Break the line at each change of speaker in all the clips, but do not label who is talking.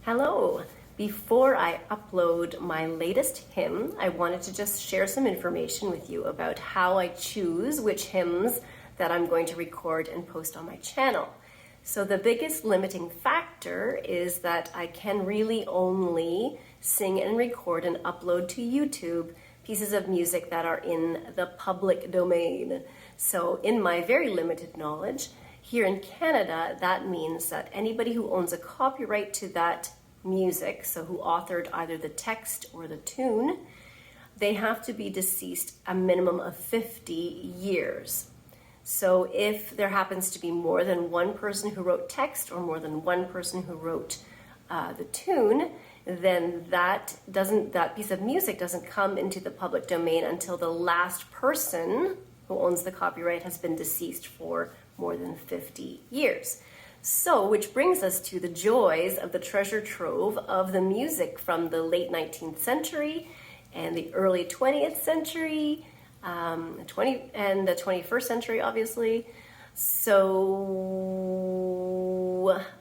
Hello! Before I upload my latest hymn, I wanted to just share some information with you about how I choose which hymns that I'm going to record and post on my channel. So the biggest limiting factor is that I can really only sing and record and upload to YouTube pieces of music that are in the public domain. So in my very limited knowledge, here in Canada, that means that anybody who owns a copyright to that music, so who authored either the text or the tune, they have to be deceased a minimum of 50 years. So if there happens to be more than one person who wrote text or more than one person who wrote the tune, then that piece of music doesn't come into the public domain until the last person who owns the copyright has been deceased for more than 50 years. So, which brings us to the joys of the treasure trove of the music from the late 19th century and the early 20th century, and the 21st century, obviously. So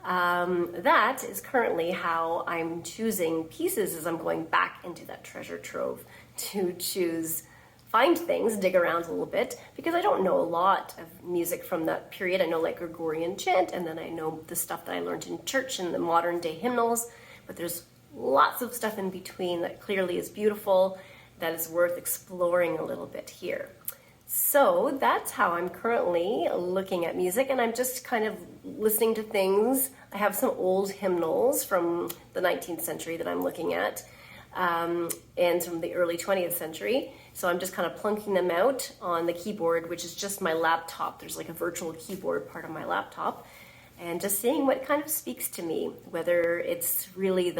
that is currently how I'm choosing pieces as I'm going back into that treasure trove to find things, dig around a little bit, because I don't know a lot of music from that period. I know like Gregorian chant, and then I know the stuff that I learned in church and the modern day hymnals, but there's lots of stuff in between that clearly is beautiful, that is worth exploring a little bit here. So that's how I'm currently looking at music, and I'm just kind of listening to things. I have some old hymnals from the 19th century that I'm looking at, and from the early 20th century. So I'm just kind of plunking them out on the keyboard, which is just my laptop. There's like a virtual keyboard part of my laptop, and just seeing what kind of speaks to me, whether it's really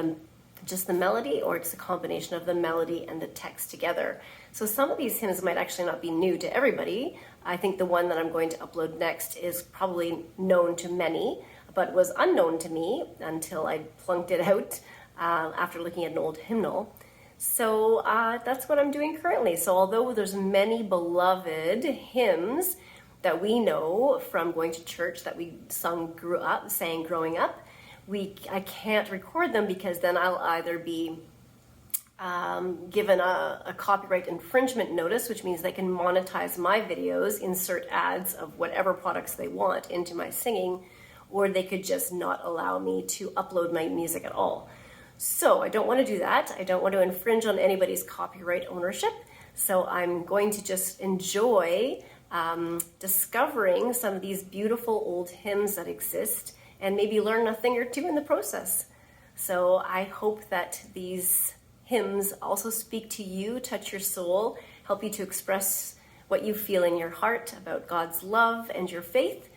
just the melody or it's a combination of the melody and the text together. So some of these hymns might actually not be new to everybody. I think the one that I'm going to upload next is probably known to many, but was unknown to me until I plunked it out after looking at an old hymnal. So that's what I'm doing currently. So although there's many beloved hymns that we know from going to church that we sang growing up, I can't record them because then I'll either be given a copyright infringement notice, which means they can monetize my videos, insert ads of whatever products they want into my singing, or they could just not allow me to upload my music at all. So I don't want to do that. I don't want to infringe on anybody's copyright ownership. So I'm going to just enjoy discovering some of these beautiful old hymns that exist and maybe learn a thing or two in the process. So I hope that these hymns also speak to you, touch your soul, help you to express what you feel in your heart about God's love and your faith.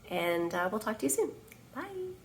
And we'll talk to you soon. Bye.